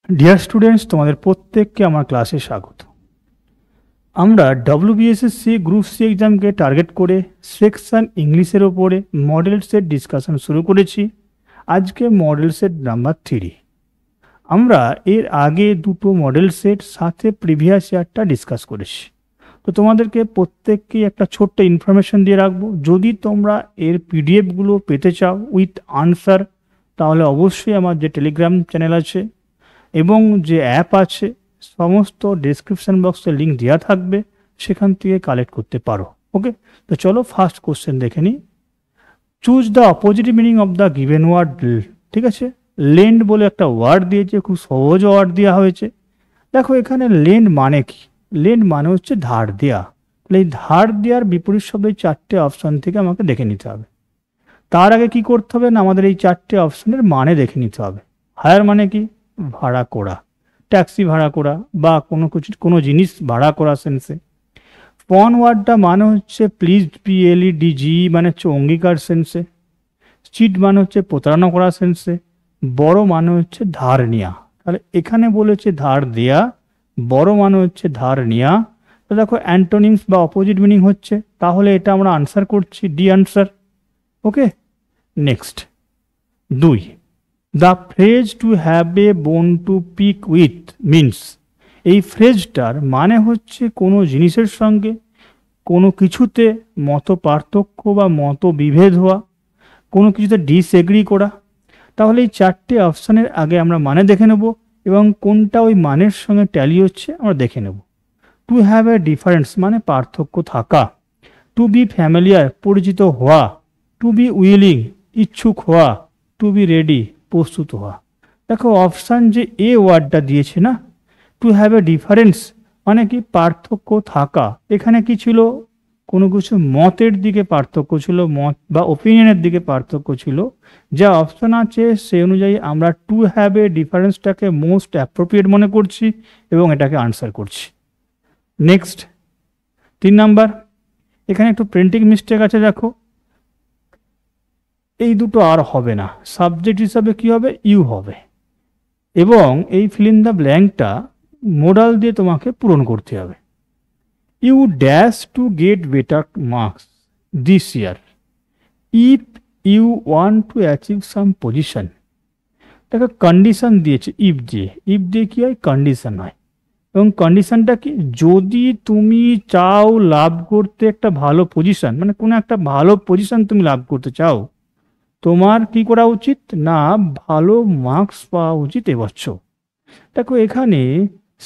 Dear students, তোমাদের প্রত্যেককে আমার ক্লাসে স্বাগত। আমরা ডব্লিউবিএসএসসি গ্রুপ সি এক্সামকে টার্গেট করে সেকশন ইংলিশের ওপরে মডেল সেট ডিসকাশন শুরু করেছি। আজকে মডেল সেট নাম্বার 3। আমরা এর আগে দুটো মডেল সেট সাথে প্রিভিয়াস ইয়ারটা ডিসকাস করেছি। তো তোমাদেরকে প্রত্যেককেই একটা ছোট্ট ইনফরমেশন দিয়ে রাখবো। যদি তোমরা এর পিডিএফগুলো পেতে চাও উইথ আনসার, তাহলে অবশ্যই আমার যে টেলিগ্রাম চ্যানেল আছে এবং যে অ্যাপ আছে সমস্ত ডেসক্রিপশন বক্সে লিঙ্ক দেওয়া থাকবে, সেখান থেকে কালেক্ট করতে পারো। ওকে, তো চলো ফার্স্ট কোশ্চেন দেখে নিই। Choose the opposite meaning of the given word. ঠিক আছে, লেন্ড বলে একটা ওয়ার্ড দিয়েছে, খুব সহজ ওয়ার্ড দেওয়া হয়েছে। দেখো এখানে লেন্ড মানে কি? লেন্ড মানে হচ্ছে ধার দেয়া। তাহলে এই ধার দেওয়ার বিপরীত শব্দ এই চারটে অপশন থেকে আমাকে দেখে নিতে হবে। তার আগে কি করতে হবে না, আমাদের এই চারটে অপশনের মানে দেখে নিতে হবে। হায়ার মানে কি? ভাড়া করা, ট্যাক্সি ভাড়া করা বা কোনো জিনিস ভাড়া করা সেন্সে। পন ওয়ার্ডটা মানে হচ্ছে প্লিজ, PLEDG মানে হচ্ছে অঙ্গীকার সেন্সে। চিট মানে হচ্ছে প্রতারণা করা সেন্সে। বড় মানে হচ্ছে ধার নেওয়া। তাহলে এখানে বলেছে ধার দেয়া, বড় মানে হচ্ছে ধার নেওয়া। তো দেখো অ্যান্টোনিমস বা অপোজিট মিনিং হচ্ছে, তাহলে এটা আমরা আনসার করছি, D answer. Okay, next 2, the phrase two have এ বোন টু পিক উইথ মিনস। এই ফ্রেজটার মানে হচ্ছে কোনো জিনিসের সঙ্গে কোনো কিছুতে মত পার্থক্য বা মত বিভেদ হওয়া, কোনো কিছুতে ডিসএগ্রি করা। তাহলে এই চারটে অপশানের আগে আমরা মানে দেখে নেব এবং কোনটা ওই মানের সঙ্গে ট্যালি হচ্ছে আমরা দেখে নেব। টু হ্যাভ এ ডিফারেন্স মানে পার্থক্য থাকা। টু বি ফ্যামিলিয়ার পরিচিত হওয়া। টু বি উইলিং ইচ্ছুক হওয়া। টু বি রেডি প্রস্তুত হওয়া। দেখো অপশান যে এ ওয়ার্ডটা দিয়েছে না, টু হ্যাভ এ ডিফারেন্স মানে কি? পার্থক্য থাকা। এখানে কি ছিল? কোনো কিছু মতের দিকে পার্থক্য ছিল, মত বা ওপিনিয়নের দিকে পার্থক্য ছিল। যা অপশান আছে সেই অনুযায়ী আমরা টু হ্যাভ এ ডিফারেন্সটাকে মোস্ট অ্যাপ্রোপ্রিয়েট মনে করছি এবং এটাকে আনসার করছি। নেক্সট 3 নাম্বার, এখানে একটু প্রিন্টিং মিস্টেক আছে। দেখো এই দুটো আর হবে না, সাবজেক্ট হিসাবে কি হবে? ইউ হবে। এবং এই ফিল ইন দ্য ব্ল্যাঙ্কটা মোডাল দিয়ে তোমাকে পূরণ করতে হবে। You dash to get better marks this year if you want to achieve some position. দেখো কন্ডিশন দিয়েছে, ইফ দিয়ে কি হয়? কন্ডিশন হয়। এবং কন্ডিশনটা কি? যদি তুমি চাও লাভ করতে একটা ভালো পজিশন, মানে কোনো একটা ভালো পজিশন তুমি লাভ করতে চাও, তোমার কি করা উচিত না? ভালো মার্কস পাওয়া উচিত এবছর। দেখো এখানে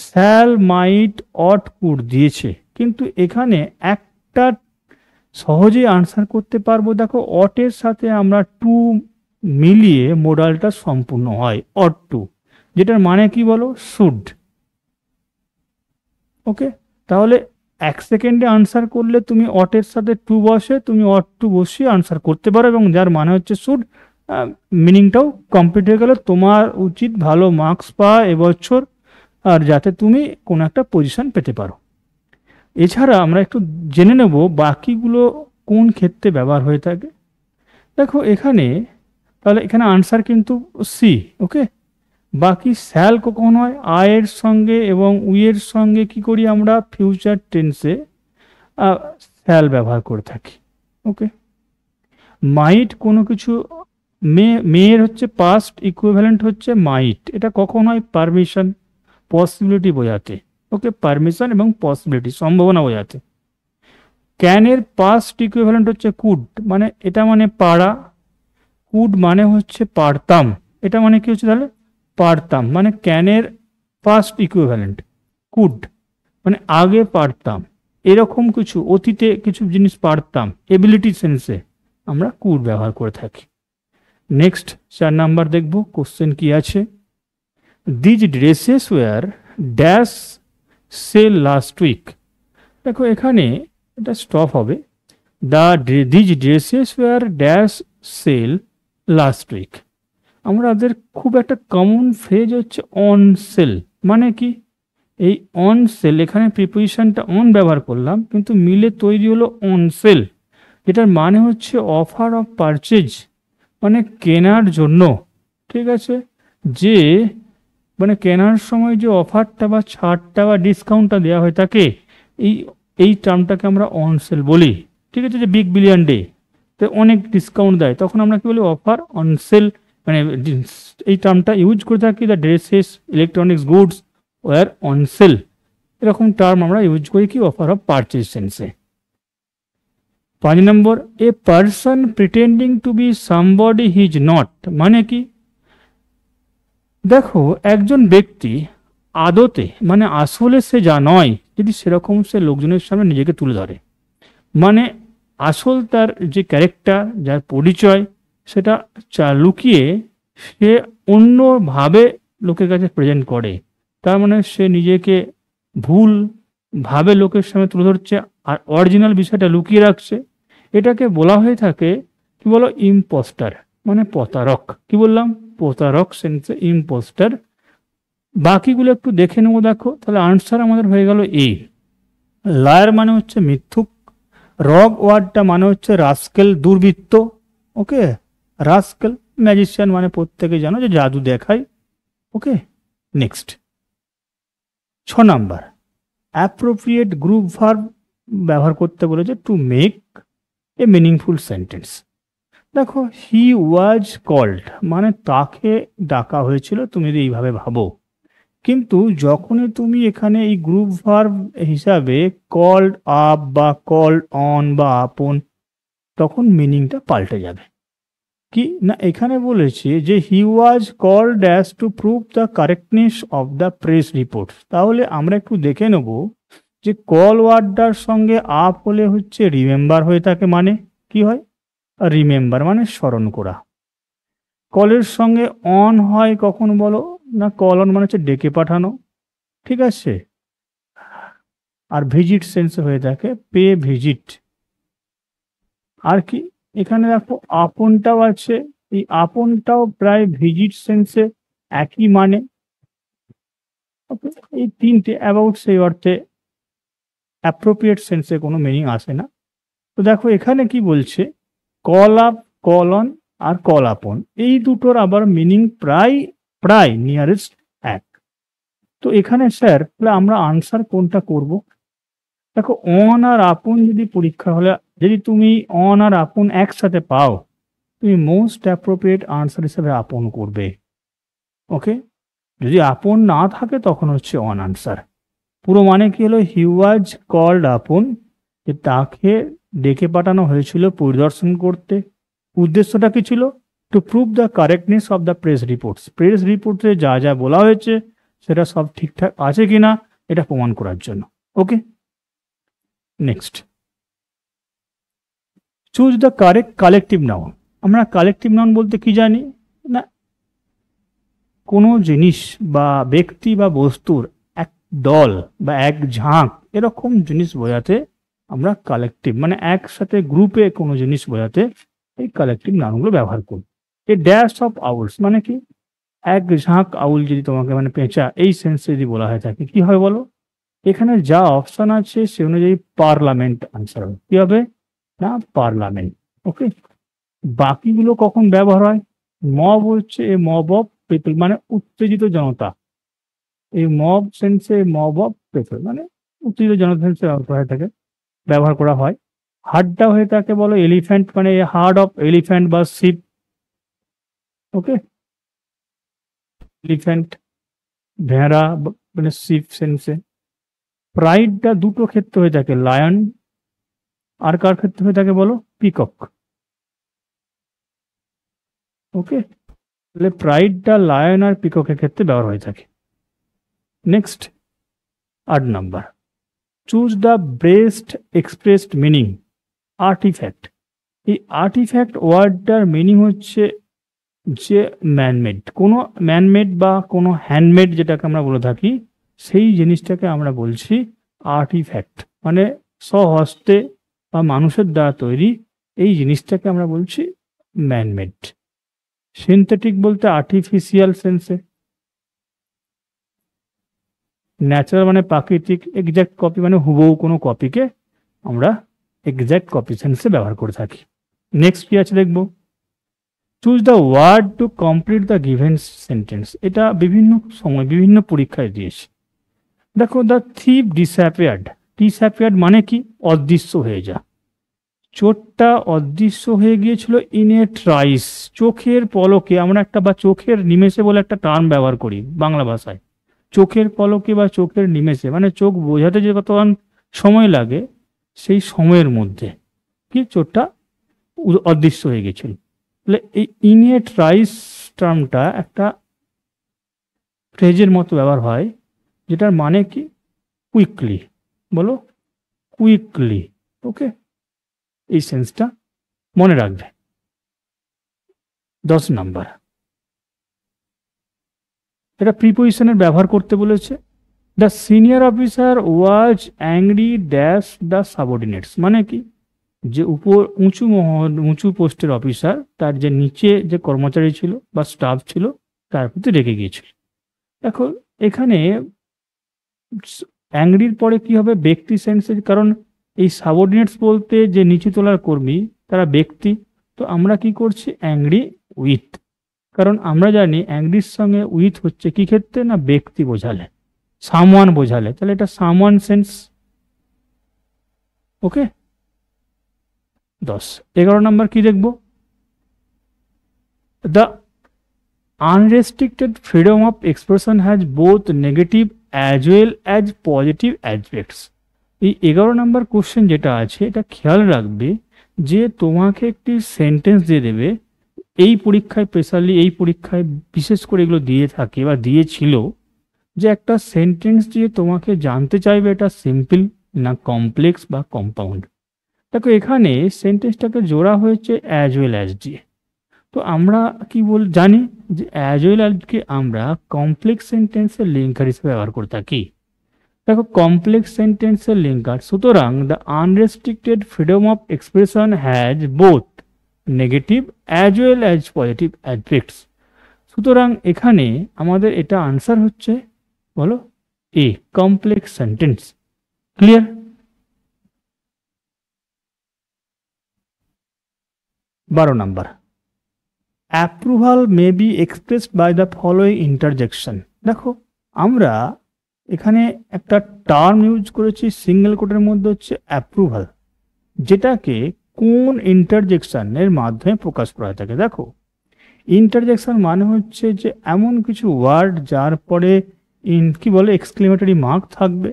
শ্যাল, মাইট, অট, কুড দিয়েছে, কিন্তু এখানে একটা সহজেই আনসার করতে পারবো। দেখো অটের সাথে আমরা টু মিলিয়ে মোডালটা সম্পূর্ণ হয়, অট টু, যেটার মানে কি বলো? শুড। ওকে, তাহলে 1 সেকেন্ডে আনসার করলে তুমি অটের সাথে টু বসে তুমি অট টু বসিয়ে আনসার করতে পারো, এবং যার মানে হচ্ছে শুড। মিনিংটাও কমপ্লিট হয়ে গেল। তোমার উচিত ভালো মার্কস পাওয়া এবছর, আর যাতে তুমি কোনো একটা পজিশন পেতে পারো। এছাড়া আমরা একটু জেনে নেব বাকিগুলো কোন ক্ষেত্রে ব্যবহার হয়ে থাকে। দেখো এখানে, তাহলে এখানে আনসার কিন্তু সি। ওকে, বাকি শ্যাল কখন হয়? আয়ের সঙ্গে এবং উইয়ের সঙ্গে কি করি আমরা? ফিউচার টেন্সে শ্যাল ব্যবহার করে থাকি। ওকে, মাইট কোনো কিছু, মেয়ের হচ্ছে পাস্ট ইকুইভ্যালেন্ট হচ্ছে মাইট। এটা কখন হয়? পারমিশন, পসিবিলিটি বোঝাতে। ওকে, পারমিশন এবং পসিবিলিটি, সম্ভাবনা বোঝাতে। ক্যানের পাস্ট ইকুইভ্যালেন্ট হচ্ছে কুড, মানে এটা মানে পারা। কুড মানে হচ্ছে পারতাম, এটা মানে কি হচ্ছে? তাহলে পারতাম, মানে ক্যানের পাস্ট ইকুইভ্যালেন্ট কুড, মানে আগে পারতাম। এরকম কিছু, অতীতে কিছু জিনিস পারতাম, এবিলিটি সেন্সে আমরা কুড ব্যবহার করে থাকি। নেক্সট 4 নাম্বার দেখব কোশ্চেন কি আছে। These dresses were dash sale last week. দেখো এখানে এটা স্টপ হবে। These dresses were dash sale last week. আমাদের খুব একটা কমন ফ্রেজ হচ্ছে অন সেল। মানে কি? এই অন সেল, এখানে প্রিপোজিশনটা অন ব্যবহার করলাম, কিন্তু মিলে তৈরি হলো অন সেল, যেটার মানে হচ্ছে অফার অফ পারচেজ, মানে কেনার জন্য। ঠিক আছে, যে মানে কেনার সময় যে অফারটা বা ছাড়টা বা ডিসকাউন্টটা দেওয়া হয়ে থাকে, এই এই টার্মটাকে আমরা অন সেল বলি। ঠিক আছে, যে বিগ বিলিয়ন ডে, তো অনেক ডিসকাউন্ট দেয়, তখন আমরা কি বলি, অফার অন সেল। মানে এই টার্মটা ইউজ করে থাকি, the dresses electronics goods were on sale, এরকম টার্ম আমরা ইউজ করি কি, অফার অফ পারচেজ সেন্সে। 5 number, a person pretending to be somebody he is not, মানে কি, দেখো একজন ব্যক্তি আদতে মানে আসলে সে যা নয়, যদি সেরকম সে লোকজনের সামনে নিজেকে তুলে ধরে, মানে আসল তার যে ক্যারেক্টার, যার পরিচয়, সেটা লুকিয়ে সে অন্যভাবে লোকের কাছে প্রেজেন্ট করে, তার মানে সে নিজেকে ভুল ভাবে লোকের সামনে তুলে ধরছে আর অরিজিনাল বিষয়টা লুকিয়ে রাখছে, এটাকে বলা হয়ে থাকে কি বলো, ইম্পোস্টার, মানে প্রতারক। কি বললাম, প্রতারক সেন্সে ইম্পোস্টার। বাকিগুলো একটু দেখে নেবো, দেখো তাহলে আনসার আমাদের হয়ে গেল এ। লায়ার মানে হচ্ছে মিথ্যুক, রগ ওয়ার্ডটা মানে হচ্ছে রাস্কেল, দুর্বৃত্ত। ওকে, রাস্কেল। ম্যাজিশিয়ান মানে প্রত্যেকে জানো যে জাদু দেখায়। Okay, next 6 number, appropriate group verb ব্যবহার করতে বলেছে to make a meaningful sentence. দেখো, হি ওয়াজ কল্ড মানে তাকে ডাকা হয়েছিল, তুমি যদি এইভাবে ভাবো, কিন্তু যখনই তুমি এখানে এই গ্রুপ ভার্ব হিসাবে কল্ড আপ বা কল্ড অন বা আপন, তখন মিনিংটা পাল্টে যাবে। কি না, এখানে বলেছে যে he was called as to prove the correctness of the press report. তাহলে আমরা একটু দেখে নেব যে কল ওয়ার্ডটার সঙ্গে আপ হলে হচ্ছে রিমেম্বার হয়ে থাকে, মানে কি হয়, রিমেম্বার মানে স্মরণ করা। কলের সঙ্গে অন হয় কখন বলো, না কল অন মানে হচ্ছে ডেকে পাঠানো। ঠিক আছে, আর ভিজিট সেন্স হয়ে থাকে পে ভিজিট। আর কি, এখানে দেখো আপনটাও আছে, এই আপনটাও প্রায় ভিজিট সেন্সে একই মানে। ওকে, এই তিনটে অ্যাবাউট সেই অর্থে অ্যাপ্রোপ্রিয়েট সেন্সে কোনো মিনিং আসে না। তো দেখো এখানে কি বলছে, কল আপ, কল অন আর কল আপন, এই দুটোর আবার মিনিং প্রায় প্রায় নিয়ারেস্ট এক। তো এখানে স্যার তাহলে আমরা আনসার কোনটা করব? দেখো, অন আর আপন যদি পরীক্ষা হলে যদি তুমি অন আর আপন একসাথে পাও, তুমি মোস্ট অ্যাপ্রোপ্রিয়েট আনসার হিসেবে আপন করবে। ওকে, যদি আপন না থাকে তখন হচ্ছে অন আনসার। পুরো মানে কি হলো, হি ওয়াজ কল্ড আপন, যে তাকে ডেকে পাঠানো হয়েছিল পরিদর্শন করতে। উদ্দেশ্যটা কি ছিল, two prove the correctness of the press reports, press রিপোর্টে যা যা বলা হয়েছে সেটা সব ঠিকঠাক আছে কিনা এটা প্রমাণ করার জন্য। Okay, next, choose the correct collective noun. আমরা কালেকটিভ নাউন বলতে কি জানি না, কোনো জিনিস বা ব্যক্তি বা বস্তুর এক দল বা এক ঝাঁক এরকম জিনিস বোঝাতে আমরা কালেকটিভ মানে একসাথে গ্রুপে কোনো জিনিস বোঝাতে এই কালেকটিভ নাউনগুলো ব্যবহার করি। এ ড্যাশ অফ আউলস মানে কি, এক ঝাঁক আউল যদি তোমাকে মানে পেঁচা এই সেন্সে যদি বলা হয়ে থাকে, কি হয় বলো, এখানে যা অপশন আছে সে অনুযায়ী পার্লামেন্ট আনসার হবে। কি হবে না, পার্লামেন্ট। ওকে, বাকিগুলো কখন ব্যবহার হয়, মব হচ্ছে এ মব অফ পিপল মানে উত্তেজিত জনতা, এই মব সেন্সে মব অফ পিপল মানে উত্তেজিত জনতা সেন্সে ব্যবহার করা হয়। হার্ডটা হয়ে থাকে বলো এলিফ্যান্ট মানে হার্ড অফ এলিফ্যান্ট বা শিপ। ওকে, এলিফ্যান্ট ভেড়া মানে শিপ সেন্সে। প্রাইডটা দুটো ক্ষেত্রে হয়ে থাকে, লায়ন আর কার ক্ষেত্রে হয়ে থাকে বলো, পিকক। ওকে, তাহলে প্রাইডটা লায়ন আর পিককের ক্ষেত্রে ব্যবহার হয়ে থাকে। Next 8 number, choose the best expressed meaning artifact. এই আর্টিফ্যাক্ট ওয়ার্ডটার মিনিং হচ্ছে যে ম্যানমেড, কোনো ম্যানমেড বা কোনো হ্যান্ডমেড যেটাকে আমরা বলে থাকি, সেই জিনিসটাকে আমরা বলছি আর্টিফ্যাক্ট, মানে স্বহস্তে বা মানুষের দ্বারা তৈরি এই জিনিসটাকে আমরা বলছি ম্যানমেড। সিনথেটিক বলতে আর্টিফিশিয়াল সেন্সে, ন্যাচারাল মানে প্রাকৃতিক, এক্সাক্ট কপি মানে হুবহু কোনো কপিকে আমরা এক্সাক্ট কপি সেন্সে ব্যবহার করে থাকি। নেক্সট কি আছে দেখব, choose the word to complete the given sentence, এটা বিভিন্ন সময় বিভিন্ন পরীক্ষায় দিয়েছে। দেখো, দ্য থিপ ডিসঅ্যাপিয়ার্ড, ডিসঅ্যাপিয়ার্ড মানে কি? অদৃশ্য হয়ে যা। চোরটা অদৃশ্য হয়ে গিয়েছিল ইন এ ট্রাইস, চোখের পলকে। আমরা একটা বা চোখের নিমেষে বলে একটা টার্ম ব্যবহার করি বাংলা ভাষায়। চোখের পলকে বা চোখের নিমেষে, মানে চোখ বোঝাতে যে কতক্ষণ সময় লাগে, সেই সময়ের মধ্যে কি চোরটা অদৃশ্য হয়ে গেছিল। তাহলে এই ইন এ ট্রাইস টার্মটা একটা ফ্রেজের মতো ব্যবহার হয়, যেটার মানে কি? কুইকলি। বলো, কুইকলি। ওকে, এই সেন্সটা মনে রাখবে। 10 নাম্বার, এটা প্রিপোজিশনের ব্যবহার করতে বলেছে। The senior officer was angry dash the সাবঅর্ডিনেটস, মানে কি? যে উঁচু পোস্টের অফিসার তার যে নিচে যে কর্মচারী ছিল বা স্টাফ ছিল তার প্রতি রেগে গিয়েছিল। দেখো, এখানে অ্যাংরির পরে কি হবে? ব্যক্তি সেন্সে, কারণ এই সাবঅর্ডিনেটস বলতে যে নিচু তলার কর্মী তারা ব্যক্তি। তো আমরা কি করছি? অ্যাংরি উইথ, কারণ আমরা জানি অ্যাংরির সঙ্গে উইথ হচ্ছে কি ক্ষেত্রে? না ব্যক্তি বোঝালে, সামওয়ান বোঝালে, তাহলে এটা সামওয়ান সেন্স। ওকে, 10। 11 নম্বর কি দেখব? The unrestricted freedom of expression has both negative as well as positive aspects. এই 11 নম্বর কোশ্চেন যেটা আছে, এটা খেয়াল রাখবে যে তোমাকে একটি সেন্টেন্স দিয়ে দেবে। এই পরীক্ষায়, স্পেশালি এই পরীক্ষায় বিশেষ করে এগুলো দিয়ে থাকে বা দিয়েছিল, যে একটা সেন্টেন্স দিয়ে তোমাকে জানতে চাইবে এটা সিম্পল না কমপ্লেক্স বা কম্পাউন্ড। দেখো, এখানে সেন্টেন্সটাকে জোড়া হয়েছে অ্যাজ ওয়েল অ্যাজ দিয়ে। তো আমরা কি জানি যে অ্যাজ ওয়েল অ্যাজকে আমরা কমপ্লেক্স সেন্টেন্সের লিঙ্কার হিসেবে ব্যবহার করে থাকি। দেখো, কমপ্লেক্স সেন্টেন্সের লিঙ্কার, সুতরাং the unrestricted freedom of expression has both negative as well as positive aspects. সুতরাং এখানে আমাদের এটা আনসার হচ্ছে, বলো, a, complex sentence. Clear? 12 number, approval may be expressed by the following interjection. দেখো, আমরা এখানে একটা টার্ম ইউজ করেছি সিঙ্গেল কোটের মধ্যে, হচ্ছে অ্যাপ্রুভাল, যেটাকে কোন ইন্টারজেকশনের মাধ্যমে প্রকাশ করা থাকে। দেখো, ইন্টারজেকশন মানে হচ্ছে যে এমন কিছু ওয়ার্ড যার পরে কি বলে এক্সক্লেমেটরি মার্ক থাকবে,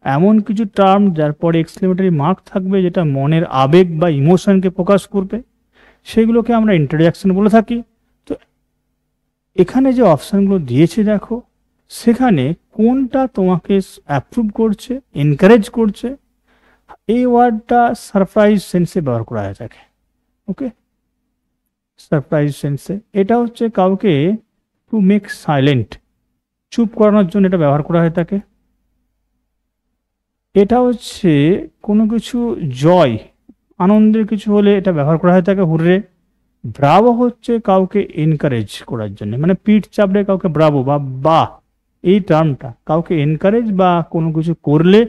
এমন কিছু টার্ম যার পরে এক্সক্লেমেটরি মার্ক থাকবে যেটা মনের আবেগ বা ইমোশনকে প্রকাশ করবে, সেগুলোকে আমরা ইন্টারজেকশন বলে থাকি। তো এখানে যে অপশানগুলো দিয়েছে দেখো, সেখানে কোনটা তোমাকে অ্যাপ্রুভ করছে, এনকারেজ করছে, এই ওয়ার্ডটা সারপ্রাইজ সেন্সে ব্যবহার করা হয়ে থাকে। ওকে, সারপ্রাইজ সেন্সে এটা হচ্ছে কাউকে টু মেক সাইলেন্ট, চুপ করানোর জন্য এটা ব্যবহার করা হয়ে থাকে। এটা হচ্ছে কোনো কিছু জয়, আনন্দের কিছু হলে এটা ব্যবহার করা হয়ে থাকে, হুররে। ব্রাভো হচ্ছে কাউকে এনকারেজ করার জন্য, মানে পিঠ চাপড়ে কাউকে ব্রাভো বা বাহ, এই টার্মটা কাউকে এনকারেজ বা কোনো কিছু করলে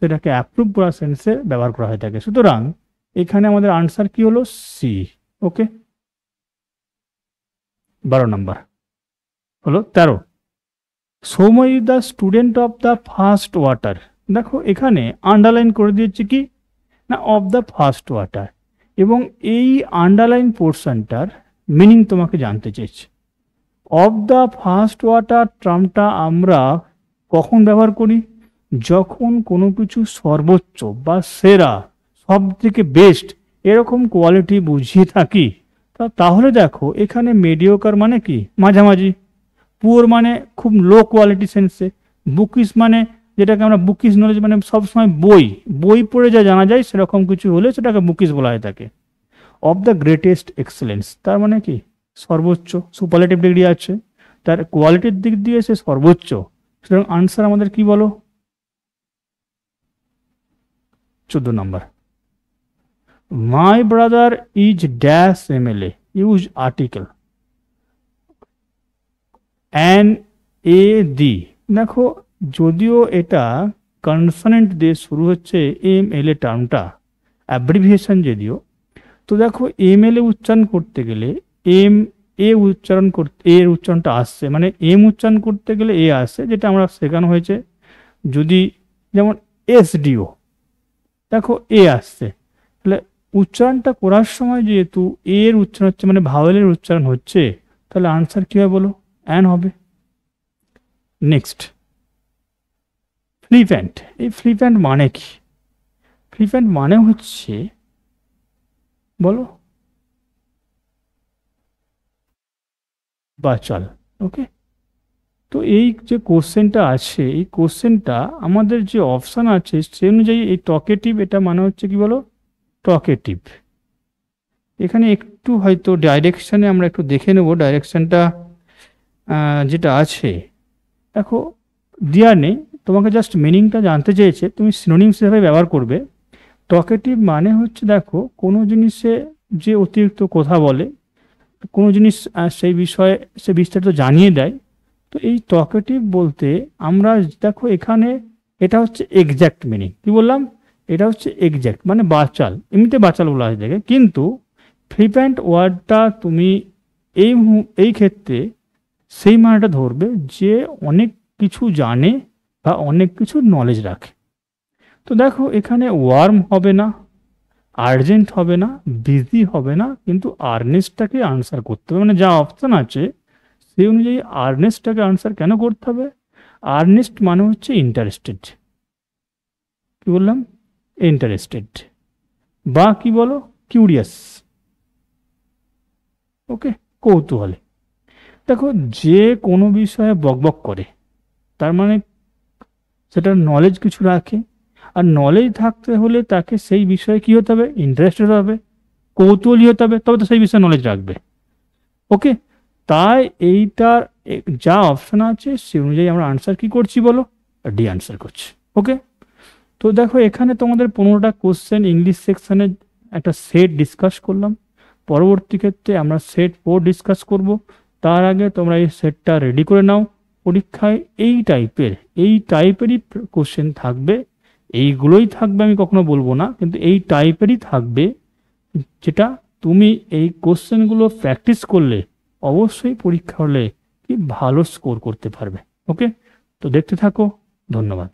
সেটাকে অ্যাপ্রুভ করার সেন্সে ব্যবহার করা হয়ে থাকে। সুতরাং এখানে আমাদের আনসার কি হলো? সি। ওকে, 12 নাম্বার হলো। 13, Soumya is the student of the first water. দেখো, এখানে আন্ডারলাইন করে দিয়েছে কি না অফ দ্য ফার্স্ট ওয়াটার, এবং এই আন্ডারলাইন পোর্শনটার মিনিং তোমাকে জানতে চেয়েছে। অফ দ্য ফার্স্ট ওয়াটার টার্মটা আমরা কখন ব্যবহার করি? যখন কোনো কিছু সর্বোচ্চ বা সেরা, সব থেকে বেস্ট এরকম কোয়ালিটি বুঝিয়ে থাকি। তাহলে দেখো, এখানে মেডিওকার মানে কি? মাঝামাঝি। পুয়ার মানে খুব লো কোয়ালিটি সেন্সে। বুকিস মানে যেটাকে আমরা বুকিস নলেজ, মানে সবসময় বই পড়ে যা জানা যায় সেরকম কিছু হলে সেটাকে বুকিস বলা হয়ে থাকে। অফ দ্য গ্রেটেস্ট এক্সেলেন্স তার মানে কি? সর্বোচ্চ, সুপারলেটিভ ডিগ্রি আছে, তার কোয়ালিটির দিক দিয়ে সে সর্বোচ্চ। সুতরাং আনসার আমাদের কি বলো? 14 number, my brother is dash MLA, use article an a the. দেখো, যদিও এটা কনসোনেন্ট দিয়ে শুরু হচ্ছে এমএলএ টার্মটা, অ্যাব্রিভিয়েশন যদিও, তো দেখো এমএলএ উচ্চারণ করতে গেলে এম এ উচ্চারণ করতে, এর উচ্চারণটা আসছে, মানে এম উচ্চারণ করতে গেলে এ আসছে, যেটা আমরা শেখানো হয়েছে। যদি যেমন এসডিও, দেখো এ আসছে, তাহলে উচ্চারণটা করার সময় যেহেতু এর উচ্চারণ হচ্ছে, মানে ভাওয়েলের উচ্চারণ হচ্ছে, তাহলে আনসার কি হবে বলো? অ্যান হবে। নেক্সট, ফ্লিপ্যান্ট। এই ফ্লিপ্যান্ট মানে কি? ফ্লিপ্যান্ট মানে হচ্ছে, বলো, বাচাল। ওকে, তো এই যে কোশ্চেনটা আছে, এই কোশ্চেনটা আমাদের যে অপশান আছে সে অনুযায়ী এই টকেটিভ, এটা মানে হচ্ছে কি বলো? টকেটিভ। এখানে একটু হয়তো ডাইরেকশানে আমরা একটু দেখে নেব, ডাইরেকশানটা যেটা আছে, দেখো দেওয়া নেই, তোমাকে জাস্ট মিনিংটা জানতে চেয়েছে, তুমি সিনোনিমস হিসেবে ব্যবহার করবে। টকেটিভ মানে হচ্ছে, দেখো কোনো জিনিসে যে অতিরিক্ত কথা বলে, কোনো জিনিস সেই বিষয়ে সে বিস্তারিত জানিয়ে দেয়। তো এই টকেটিভ বলতে আমরা, দেখো এখানে এটা হচ্ছে এক্স্যাক্ট মিনিং, কি বললাম? এটা হচ্ছে এক্স্যাক্ট, মানে বাচাল, এমনিতে বাচাল বলা হয় দেখে, কিন্তু ফ্লিপ্যান্ট ওয়ার্ডটা তুমি এই ক্ষেত্রে সেই মানেটা ধরবে যে অনেক কিছু জানে বা অনেক কিছু নলেজ রাখে। তো দেখো এখানে ওয়ার্ম হবে না, আর্জেন্ট হবে না, বিজি হবে না, কিন্তু আর্নেস্টটাকে আনসার করতে হবে, মানে যা অপশান আছে সেই অনুযায়ী আর্নেস্টটাকে আনসার কেন করতে হবে? আর্নেস্ট মানে হচ্ছে ইন্টারেস্টেড, কি বললাম? ইন্টারেস্টেড, বা কি বলো, কিউরিয়াস। ওকে, কৌতূহলী। দেখো যে কোনো বিষয়ে বকবক করে, তার মানে সেটার নলেজ কিছু রাখে, আর নলেজ থাকতে হলে তাকে সেই বিষয়ে কি হতে হবে? ইন্টারেস্টেড হতে হবে, কৌতূহলী হতে হবে, তবে তো সেই বিষয়ে নলেজ রাখবে। ওকে, তাই এইটার যা অপশন আছে সে অনুযায়ী আমরা আনসার কি করছি বলো? ডি আনসার করছি। ওকে, তো দেখো এখানে তোমাদের 15টা কোশ্চেন ইংলিশ সেকশনে একটা সেট ডিসকাস করলাম। পরবর্তী ক্ষেত্রে আমরা সেট 4 ডিসকাস করব। তার আগে তোমরা এই সেটটা রেডি করে নাও। পরীক্ষায় এই টাইপেরই কোশ্চেন থাকবে, এইগুলোই থাকবে আমি কখনো বলবো না, কিন্তু এই টাইপেরই থাকবে, যেটা তুমি এই কোশ্চেনগুলো প্র্যাকটিস করলে অবশ্যই পরীক্ষা হলে কি ভালো স্কোর করতে পারবে। ওকে, তো দেখতে থাকো। ধন্যবাদ।